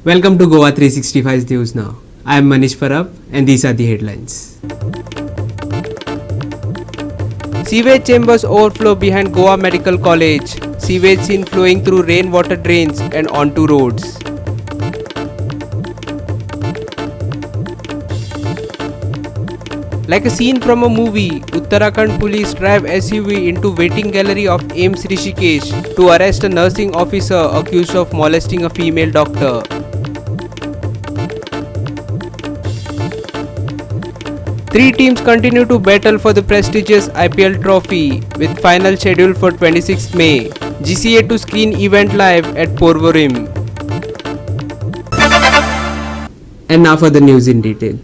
Welcome to Goa 365 News Now. I am Manish Parab and these are the headlines. Sewage chambers overflow behind Goa Medical College. Sewage seen flowing through rainwater drains and onto roads. Like a scene from a movie, Uttarakhand police drive SUV into waiting gallery of AIIMS Rishikesh to arrest a nursing officer accused of molesting a female doctor. Three teams continue to battle for the prestigious IPL trophy with final scheduled for 26th May. GCA to screen event live at Porvorim. And now for the news in detail.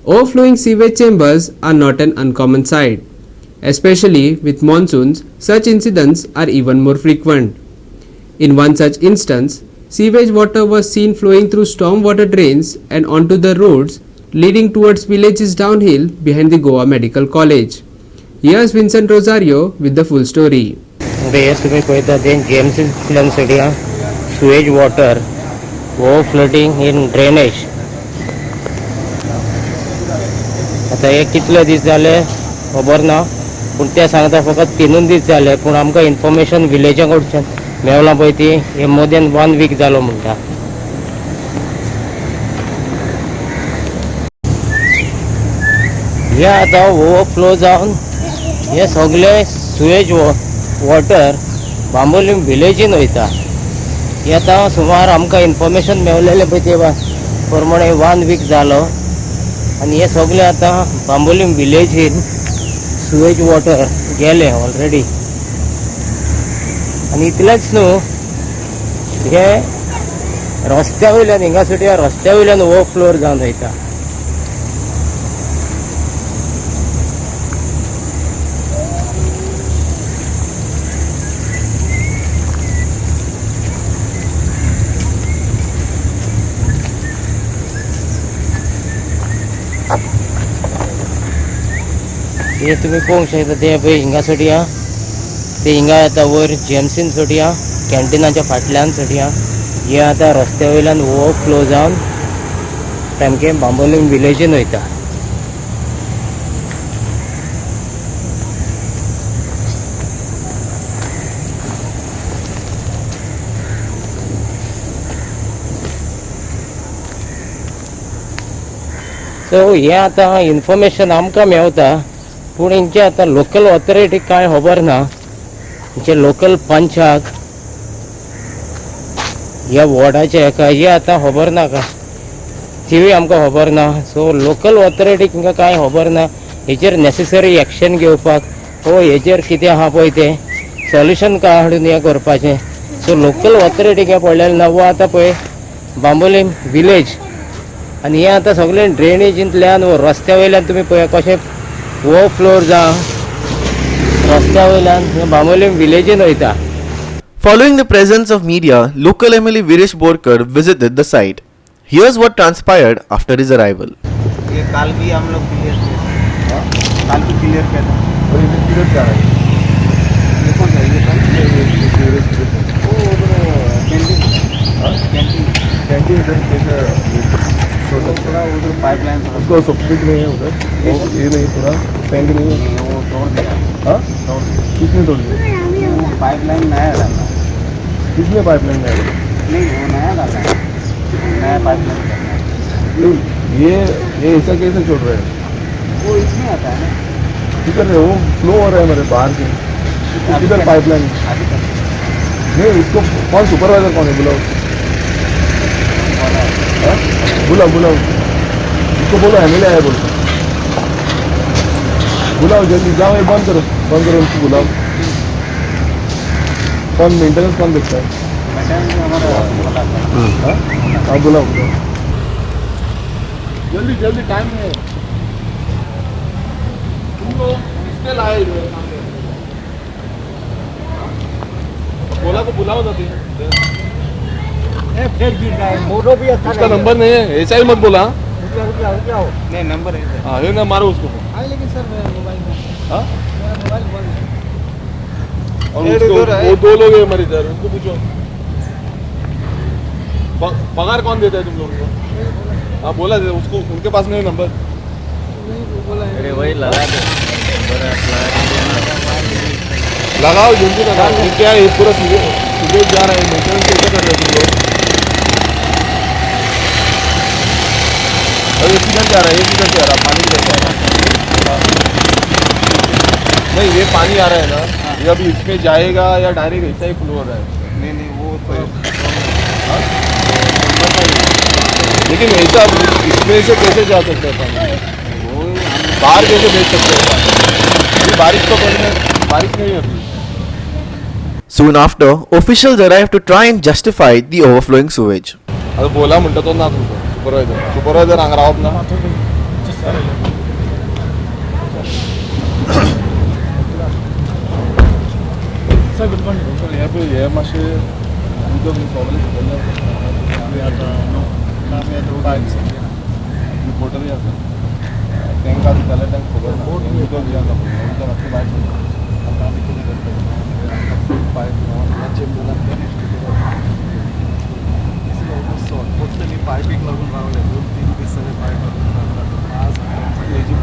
Overflowing sewage chambers are not an uncommon sight. Especially with monsoons, such incidents are even more frequent. In one such instance, sewage water was seen flowing through stormwater drains and onto the roads leading towards villages downhill behind the Goa Medical College. Here's Vincent Rosario with the full story. Yes, तुम्ही पळयता तें GMC plan सड्या sewage water overflowing in drainage. आता हे कितले दीस जाले खबर ना, पूण ते सांगता फकत 3 दीस जाले, पूण आमकां इन्फॉर्मेशन विलेजा कडच्यान मेवला पळय ती हे मोर दॅन 1 वीक जालो म्हणटा. हे आता ओवरफ्लो जावन हे सगळे सुएज वॉटर बांबोलीम विलेजीन वयता. हे आता सुमार आमकां इन्फॉर्मेशन मेवलेले पळय ते प्रमाणे 1 वीक जालो आनी हे सगळे आता बांबोलीम विलेजीन सुएज वॉटर गेले ऑलरेडी. आनी इतलेंच न्हू, हे रस्त्या वयल्यान हिंगासर रस्त्या वयल्यान ओवरफ्लोर जावन वयता. हे तुम्ही पळोवंक शकता ते पळय हिंगासाठी ते हिंगा येता वयर GMCन सोडया कॅन्टिनाच्या फाटल्यान सोडया. हे आता रस्त्या वयल्यान ओवरफ्लो जावन सामकें बांबोलीम विलेजीन वयता. सो हे आता इन्फॉर्मेशन आमकां मेवता, पूण हेंचे आता लोकल ऑथॉरिटीक कांय खबर ना. हेंचे लोकल पंचाक ह्या वॉर्डाचे हेका हे आता खबर ना का तिवूय आमकां खबर ना. सो लोकल ऑथॉरिटीक हिंगा कांय खबर ना हेचेर नेसेसरी एक्शन घेवपाक वो हेचेर कितें आहा पळय तें सोल्युशन काडून हे करपाचें. सो लोकल ऑथॉरिटीक हे पडलेलें ना. वो आतां पळय बांबोलीम विलेज आनी हे आतां सगळें ड्रेनेजींतल्यान रस्त्या वयल्यान तुमी पळय कशें ओवरफ्लोर जावन रस्त्या वयल्यान बांबोलीम विलेजीन वयता. Following the presence of media, local MLA Viresh Borkar visited the site. Here's what transpired after his arrival. ये काल भी हम लोग क्लियर किए, काल भी क्लियर किया था. और ये क्लियर क्या है? ये कौन सा ये कैंटीन इधर कैसे थोड़ा उधर पाइपलाइन उसको सब्सिडी नहीं है उधर, ये नहीं पूरा टैंक नहीं है, वो तोड़ दिया. हाँ, किसने तोड़ दिया? पाइपलाइन नया डालना. किसने पाइपलाइन नया डाला? नहीं, वो नया डालना है, नया पाइपलाइन करना है. नहीं, ये ऐसा कैसे छोड़ रहे हैं? वो इसमें आता है ना, किधर है वो फ्लो हो रहा है मेरे बाहर से, किधर पाइपलाइन नहीं. इसको कौन सुपरवाइजर कौन है? बुलाओ बुलाओ बुलाओ, इसको बोलो MLA है बोलो, बुलाओ जल्दी जाओ. ये बंद करो उसको बुलाओ. कौन मेंटेनेंस कौन देखता है? हाँ बुलाओ जल्दी जल्दी, टाइम है. तुमको किसने लाए बोला को बुलाओ तो उसका नंबर नहीं है, ऐसा ही मत बोला. नहीं नंबर है. हाँ ये ना मारो उसको. लेकिन सर मोबाइल में. हाँ और वो 2 लोग हैं हमारे इधर, उनको पूछो. पगार कौन देता है तुम लोगों को? आप बोला दे उसको, उनके पास नहीं नंबर। अरे वही लगा दे लगाओ जल्दी लगाओ। ये क्या है, ये पूरा सुबह जा रहा है, मेंटेनेंस कैसे कर रहे हो तुम लोग? अरे ये किधर जा रहा है, ये किधर जा रहा है, पानी किधर जा रहा है? नहीं ये पानी आ रहा है ना, ये अभी इसमें जाएगा या डायरेक्ट ऐसा ही फ्लो हो रहा है? नहीं वो तो लेकिन ऐसा इसमें से कैसे जा सकता है पानी? बाहर कैसे भेज सकते हैं पानी? ये बारिश तो बारिश नहीं है अभी। Soon after, officials arrived to try and justify the overflowing sewage. आता बोला म्हणतो तो ना सुपरवायझर हांगा रावप ना. हे मातशें उदक प्रॉब्लेम रिपोर्टरूय आसा तांकां जाल्यार तांकां खबर ना उदक जें आसा उदक मातशें भायर पायपीक लागून रावले 2-3 दीस जाले पायप आज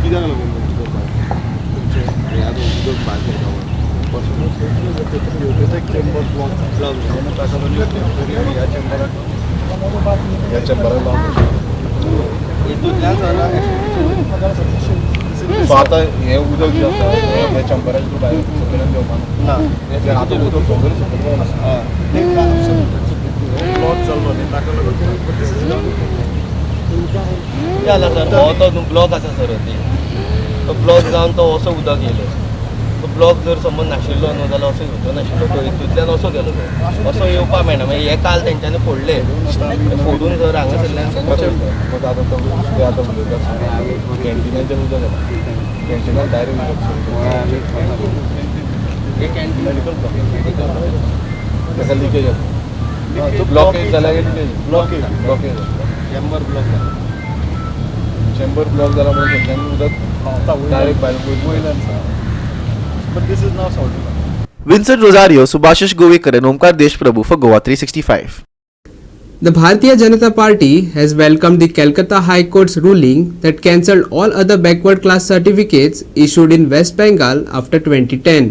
कित्याक लागून उदक भायर तुमचे उदक भायर चेंबर ब्लॉक ह्या चेंबराक सो आतां हें उदक जें आसा ह्या चेंबराक भायर सकयल देवपाक ना आतां उदक तो ब्लॉक आसा सर तो ब्लॉक जावन तो असो उदक येयलो तो ब्लॉक जर समज नाशिल्लो न्हू जाल्यार असो येवचो नाशिल्लो तो हितूंतल्यान असो गेलो तो असो येवपाक मेळना मागीर हे काल तेंच्यांनी फोडले फोडून जर हांगासरल्यान कॅन्टिनाचें उदक येता कॅन्टिनाक डायरेक्ट मेडिकल ताका लिकेज जाता ब्लॉकेज जाल्यार ब्लॉकेज चेंबर ब्लॉक जाला म्हणून तेंच्यांनी उदक डायरेक्ट भायर वयल्यान but this is now salted. Vincent Rosario, Subhashish Govekar and Omkar Deshprabhu for Goa 365. The Bharatiya Janata Party has welcomed the Calcutta High Court's ruling that cancelled all other backward class certificates issued in West Bengal after 2010.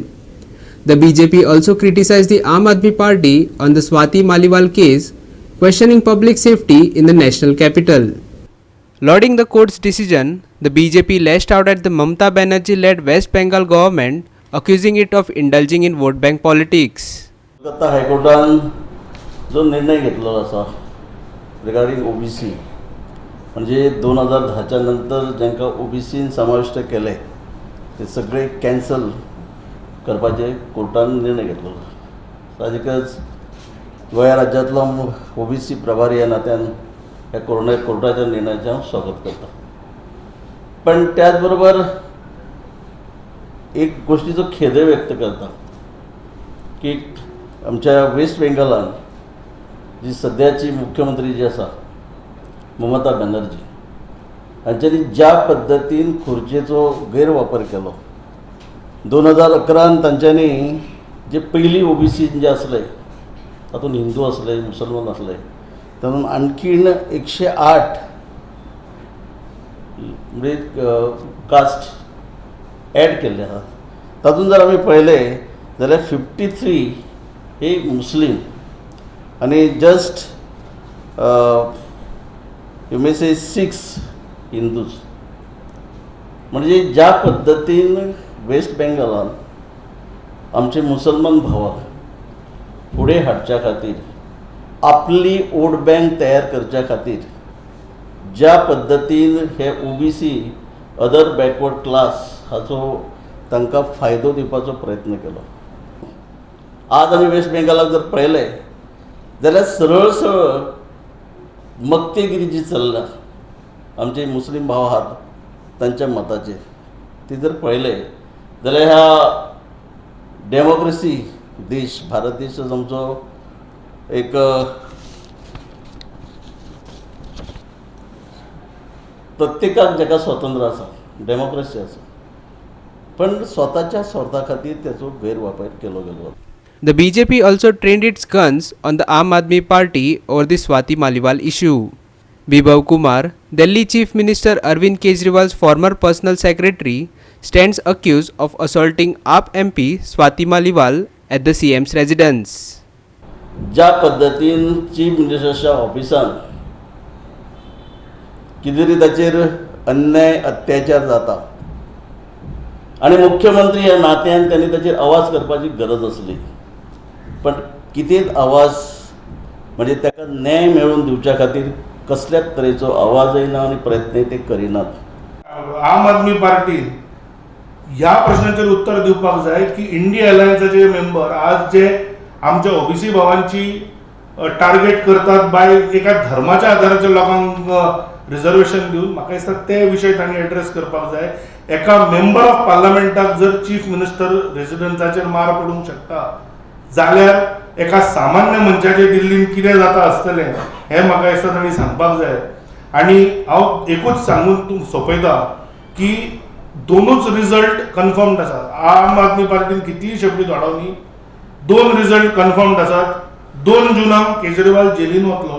The BJP also criticized the Aam Aadmi Party on the Swati Maliwal case, questioning public safety in the national capital. Lauding the court's decision, the BJP lashed out at the Mamata Banerjee-led West Bengal government, accusing it of indulging in vote bank politics. Calcutta हायकोर्टान जो निर्णय घेतलेलो आसा regarding OBC म्हणजे 2010च्या नंतर जांकां ओबीसीन समाविष्ट केले ते सगळे कॅन्सल करपाचे कोर्टान निर्णय घेतलेलो. साहजिकच गोंय राज्यांतलो ओबीसी प्रभारी ह्या नात्यान ह्या कोर्टाच्या निर्णयाचें हांव स्वागत करता. पण त्याच बरोबर एक गोष्टीचो खेद व्यक्त करता की आमच्या वेस्ट बेंगॉलान जी सद्याची मुख्यमंत्री जी आसा ममता बॅनर्जी हांच्यांनी ज्या पद्दतीन खुर्चेचो गैरवापर केलो 2011 तांच्यांनी जे पयलीं ओबीसी जे आसले तातूंत हिंदू आसले मुसलमान आसले तातूंत आणखीन 108 म्हणजे कास्ट ॲड केल्ले आहात. तातूंत जर आमी पळयलें जाल्यार 53 हे मुस्लीम आनी जस्ट यू मे से 6 हिंदूज. म्हणजे ज्या पद्दतीन वेस्ट बेंगॉलान आमचे मुसलमान भावाक फुडें हाडच्या खातीर आपली वोट बँक तयार करच्या खातीर ज्या पद्दतीन हे ओबीसी अदर बॅकवर्ड क्लास हाचो तांकां फायदो दिवपाचो प्रयत्न केलो. आज आमी वेस्ट बेंगॉलाक जर पळयलें जाल्यार सरळ सरळ मक्तेगिरी जी चल्ल्या आमचे मुस्लीम भाव आहात तांच्या मताचेर ती जर पळयलें जाल्यार ह्या डेमोक्रेसी देश भारत देश आमचो एक प्रत्येकाक जाका स्वातंत्र्य आसा डेमोक्रेसी आसा पण स्वताच्या स्वार्था खातीर त्याचो गैरवापर केलो गेलो. The BJP also trained its guns on the Aam Aadmi Party over the Swati Maliwal issue. Bibhav Kumar, Delhi Chief Minister Arvind Kejriwal's former personal secretary, stands accused of assaulting AAP MP Swati Maliwal at the CM's residence. ज्या पद्दतीन chief मिनिस्टरच्या ऑफिसान कितें तरी ताचेर अन्याय अत्याचार जाता आनी मुख्यमंत्री ह्या नात्यान त्यांनी ताचेर आवाज करपाची गरज आसली, पण कितेंच आवाज म्हणजे ताका न्याय मेळून दिवच्या खातीर कसल्याच तरेचो आवाजय ना आनी प्रयत्नय ते करिनात. आम आदमी पार्टीन ह्या प्रश्नाचेर उत्तर दिवपाक जाय की इंडिया अलायन्साचे मेंबर आज जे आमच्या ओबीसी भावांची टार्गेट करतात बाय एका धर्माच्या आधाराच्या लोकांक रिजर्वेशन दिवन, म्हाका दिसता ते विशय तांणी एड्रेस करपाक जाय. एका मेंबर ऑफ पार्लमेंटाक जर चीफ मिनिस्टर रेजिडेंसाचेर मार पडूंक शकता जाल्यार एका सामान्य मनशाचे दिल्लीन कितें जाता आसतलें हें म्हाका दिसता तांणी सांगपाक जाय. आनी हांव एकूच सांगून सोंपयता की दोनूच रिजल्ट कन्फर्म्ड आसात. आम आदमी पार्टीन कितलीय शेपटी धाडवनी, दोन रिजल्ट कन्फर्म्ड आसात. 2 जुनाक केजरीवाल जेलीन वतलो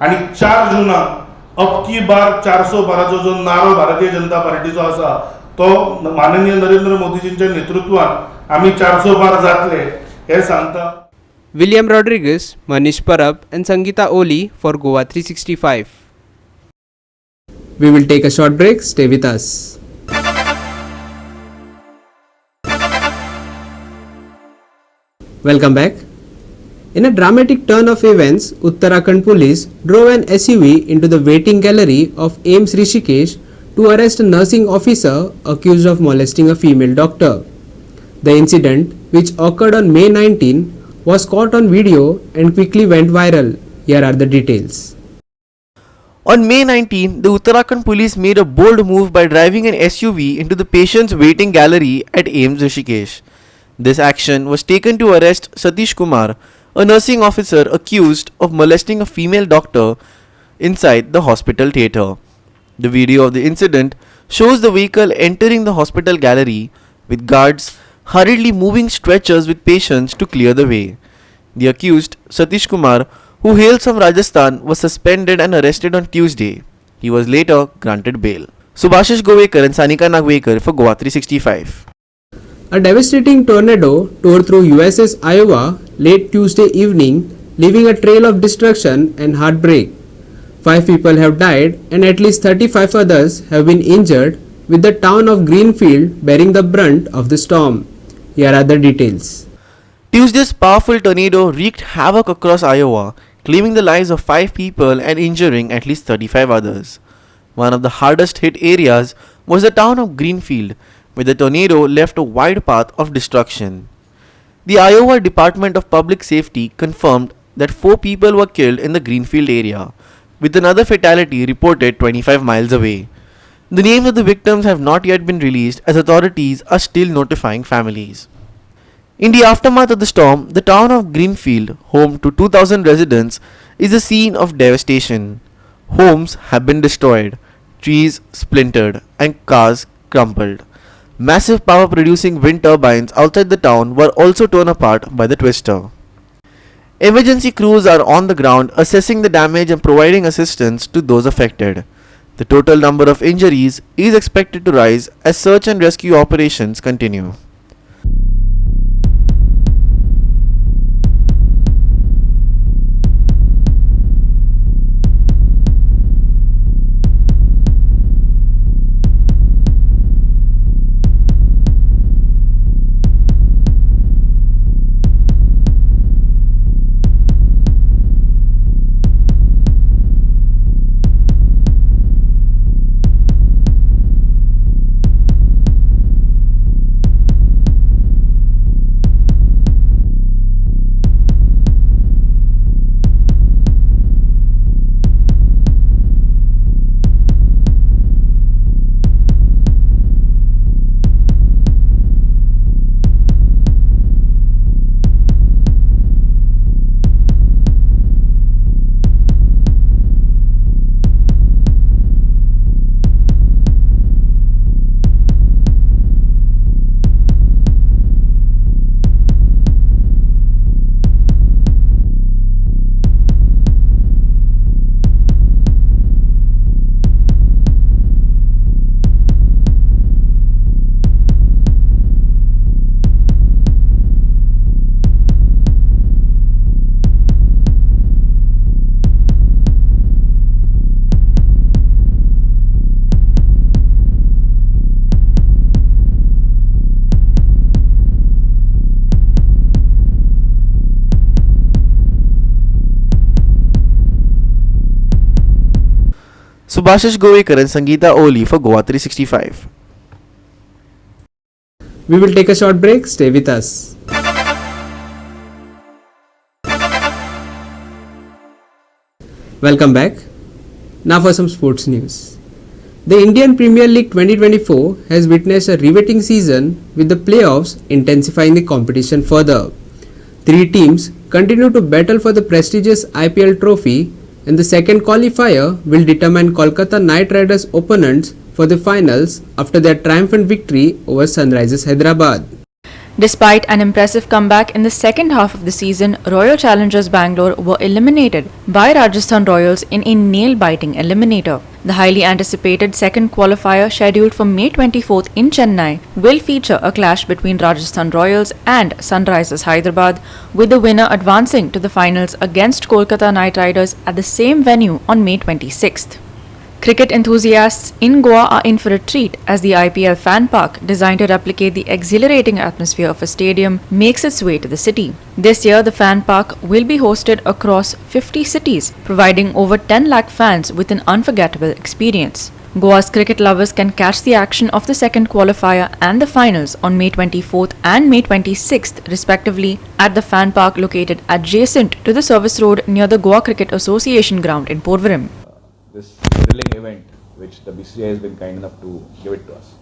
आनी 4 जुनाक अबकी बार 412 जो नारो भारतीय जनता पार्टीचो आसा तो माननीय नरेंद्र मोदीजींच्या नेतृत्वान आमी 412 जातले हे सांगता. William Rodriguez, Manish Parab and Sangeeta Oli for Goa 365. We will take a short break. Stay with us. Welcome back. In a dramatic turn of events, Uttarakhand police drove an SUV into the waiting gallery of AIIMS Rishikesh to arrest a nursing officer accused of molesting a female doctor. The incident, which occurred on May 19, was caught on video and quickly went viral. Here are the details. On May 19, the Uttarakhand police made a bold move by driving an SUV into the patient's waiting gallery at AIIMS Rishikesh. This action was taken to arrest Satish Kumar, a nursing officer accused of molesting a female doctor inside the hospital theatre. The video of the incident shows the vehicle entering the hospital gallery, with guards hurriedly moving stretchers with patients to clear the way. The accused, Satish Kumar, who hails from Rajasthan, was suspended and arrested on Tuesday. He was later granted bail. Subhashish Govekar and Sanika Nagvekar for Goa 365. A devastating tornado tore through USS Iowa late Tuesday evening, leaving a trail of destruction and heartbreak. 5 people have died and at least 35 others have been injured, with the town of Greenfield bearing the brunt of the storm. Here are the details. Tuesday's powerful tornado wreaked havoc across Iowa, claiming the lives of 5 people and injuring at least 35 others. One of the hardest hit areas was the town of Greenfield, where the tornado left a wide path of destruction. The Iowa Department of Public Safety confirmed that 4 people were killed in the Greenfield area, with another fatality reported 25 miles away. The names of the victims have not yet been released, as authorities are still notifying families. In the aftermath of the storm, the town of Greenfield, home to 2,000 residents, is a scene of devastation. Homes have been destroyed, trees splintered, and cars crumpled. Massive power producing wind turbines outside the town were also torn apart by the twister. Emergency crews are on the ground assessing the damage and providing assistance to those affected. The total number of injuries is expected to rise as search and rescue operations continue. Subhashish Govekar and Sangeeta Oli for Goa 365. We will take a short break. Stay with us. Welcome back. Now for some sports news. The Indian Premier League 2024 has witnessed a riveting season with the playoffs intensifying the competition further. 3 teams continue to battle for the prestigious IPL trophy, and the second qualifier will determine Kolkata Knight Riders' opponents for the finals after their triumphant victory over Sunrisers Hyderabad. Despite an impressive comeback in the second half of the season, Royal Challengers Bangalore were eliminated by Rajasthan Royals in a nail-biting eliminator. The highly anticipated second qualifier, scheduled for May 24th in Chennai, will feature a clash between Rajasthan Royals and Sunrisers Hyderabad, with the winner advancing to the finals against Kolkata Knight Riders at the same venue on May 26th. Cricket enthusiasts in Goa are in for a treat as the IPL fan park, designed to replicate the exhilarating atmosphere of a stadium, makes its way to the city. This year, the fan park will be hosted across 50 cities, providing over 10 lakh fans with an unforgettable experience. Goa's cricket lovers can catch the action of the second qualifier and the finals on May 24th and May 26th, respectively, at the fan park located adjacent to the service road near the Goa Cricket Association ground in Porvorim. This thrilling event which the BCCI has been kind enough to give it to us.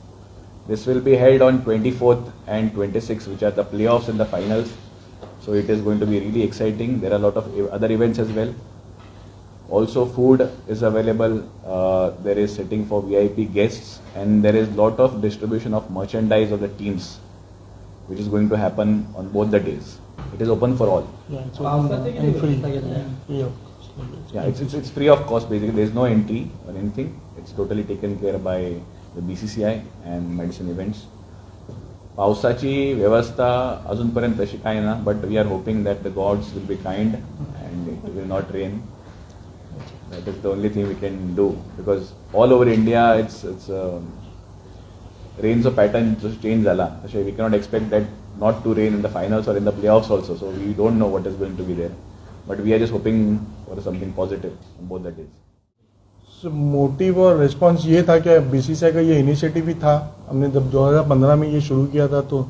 This will be held on 24th and 26th, which are the playoffs and the finals. So it is going to be really exciting. There are a lot of other events as well. Also food is available. There is sitting for VIP guests, and there is lot of distribution of merchandise of the teams, which is going to happen on both the days. It is open for all. Yeah, it's free of cost basically. There is no entry or anything. It's totally taken care by the BCCI and Madison Events. पावसाची व्यवस्था अजूनपर्यंत तशी काही ना, but we are hoping that the gods will be kind and it will not rain. That is the only thing we can do, because all over India it's rain's pattern just change झाला. We cannot expect that not to rain in the finals or in the playoffs also. So we don't know what is going to be there. But we are just hoping for something positive on both the days. So motive और response ये था कि BCCI का ये initiative भी था. हमने जब 2015 में ये शुरू किया था तो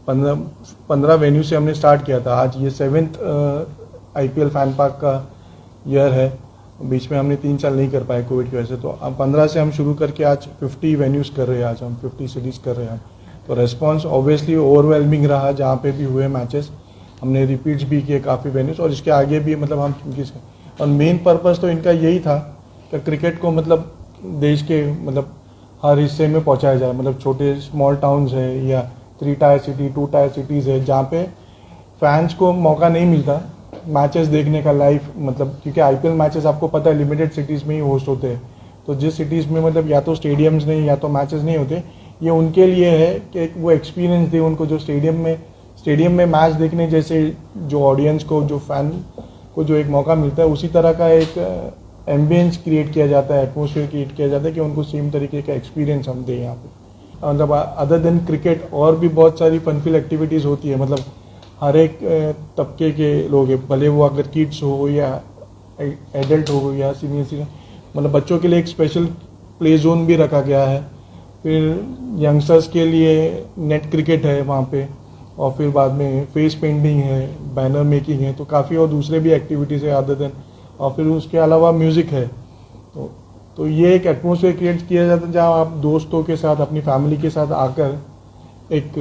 15 वेन्यू से हमने स्टार्ट किया था. आज ये 7th आईपीएल फैन पार्क का ईयर है. बीच में हमने 3 साल नहीं कर पाए कोविड की वजह से. तो अब 15 से हम शुरू करके आज 50 वेन्यूज़ कर रहे हैं. आज हम 50 सिटीज़ कर रहे हैं. तो रिस्पॉन्स ऑब्वियसली ओवरवेलमिंग रहा. जहाँ पे भी हुए मैचेस हमने रिपीट्स भी किए काफ़ी वेन्यूज़, और इसके आगे भी मतलब हम और मेन पर्पस तो इनका यही था कि क्रिकेट को मतलब देश के मतलब हर हिस्से में पहुंचाया जाए. मतलब छोटे स्मॉल टाउन्स है या 3 टायर सिटी 2 टायर सिटीज़ है जहाँ पे फैंस को मौका नहीं मिलता मैचेस देखने का लाइव. मतलब क्योंकि आईपीएल मैचेस आपको पता है लिमिटेड सिटीज़ में ही होस्ट होते हैं. तो जिस सिटीज़ में मतलब या तो स्टेडियम्स नहीं या तो मैचेस नहीं होते, ये उनके लिए है कि वो एक्सपीरियंस दे उनको, जो स्टेडियम में मैच देखने जैसे जो ऑडियंस को, जो फैन को जो एक मौका मिलता है, उसी तरह का एक एम्बियंस क्रिएट किया जाता है, एटमोसफियर क्रिएट किया जाता है कि उनको सेम तरीके का एक्सपीरियंस हम दें यहाँ पे. मतलब अदर देन क्रिकेट और भी बहुत सारी फनफिल एक्टिविटीज़ होती है. मतलब हर एक तबके के लोग हैं, भले वो अगर किड्स हो या एडल्ट हो या सीनियर, मतलब बच्चों के लिए एक स्पेशल प्ले जोन भी रखा गया है. फिर यंगस्टर्स के लिए नेट क्रिकेट है वहाँ पे, और फिर बाद में फेस पेंटिंग है, बैनर मेकिंग है. तो काफ़ी और दूसरे भी एक्टिविटीज़ है अदर देन, और फिर उसके अलावा म्यूज़िक है. तो ये एक एटमोसफियर क्रिएट किया जाता है जहाँ आप दोस्तों के साथ अपनी फैमिली के साथ आकर एक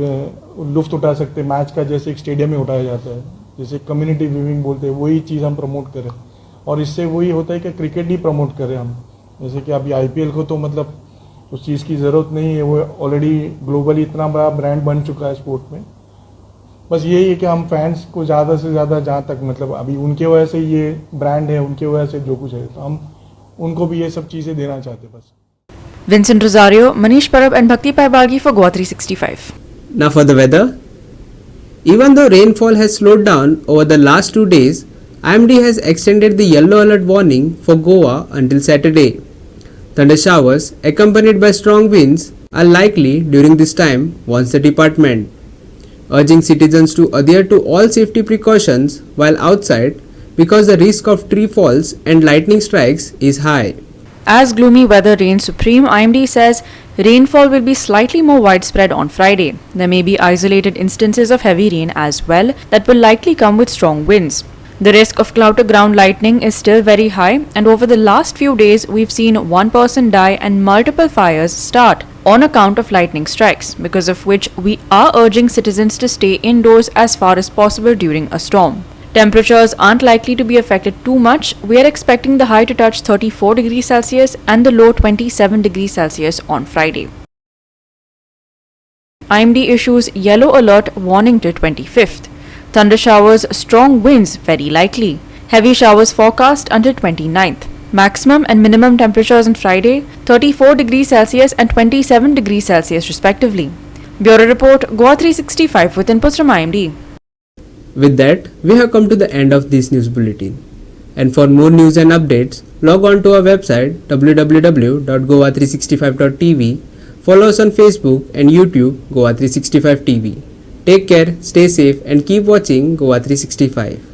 लुफ्त उठा सकते हैं मैच का, जैसे एक स्टेडियम में उठाया जाता है, जैसे कम्युनिटी व्यूइंग बोलते हैं. वही चीज़ हम प्रमोट करें, और इससे वही होता है कि क्रिकेट ही प्रमोट करें हम. जैसे कि अभी आईपीएल को तो मतलब उस चीज़ की ज़रूरत नहीं है, वो ऑलरेडी ग्लोबली इतना बड़ा ब्रांड बन चुका है स्पोर्ट में. बस यही है कि हम फैंस को ज़्यादा से ज़्यादा जहाँ तक मतलब अभी उनके वजह से ये ब्रांड है, उनके वजह से जो कुछ है, तो हम उनको भी ये सब चीज़ें देना चाहते बस. Vincent Rosario, Manish Parab and Bhakti Parbalgi for Goa 365. Now for the weather. Even though rainfall has slowed down over the last 2 days, IMD has extended the yellow alert warning for Goa until Saturday. Thunder showers accompanied by strong winds are likely during this time, warns the department, urging citizens to adhere to all safety precautions while outside because the risk of tree falls and lightning strikes is high. As gloomy weather reigns supreme, IMD says rainfall will be slightly more widespread on Friday. There may be isolated instances of heavy rain as well that will likely come with strong winds. The risk of cloud to ground lightning is still very high, and over the last few days we've seen one person die and multiple fires start on account of lightning strikes, because of which we are urging citizens to stay indoors as far as possible during a storm. Temperatures aren't likely to be affected too much. We are expecting the high to touch 34 degrees Celsius and the low 27 degrees Celsius on Friday. IMD issues yellow alert warning till 25th. Thunder showers, strong winds very likely. Heavy showers forecast until 29th. Maximum and minimum temperatures on Friday 34 degrees Celsius and 27 degrees Celsius respectively. Bureau Report, Goa 365 with inputs from IMD. With that, we have come to the end of this news bulletin. And for more news and updates, log on to our website www.goa365.tv. Follow us on Facebook and YouTube Goa 365 TV. Take care, stay safe and keep watching Goa 365.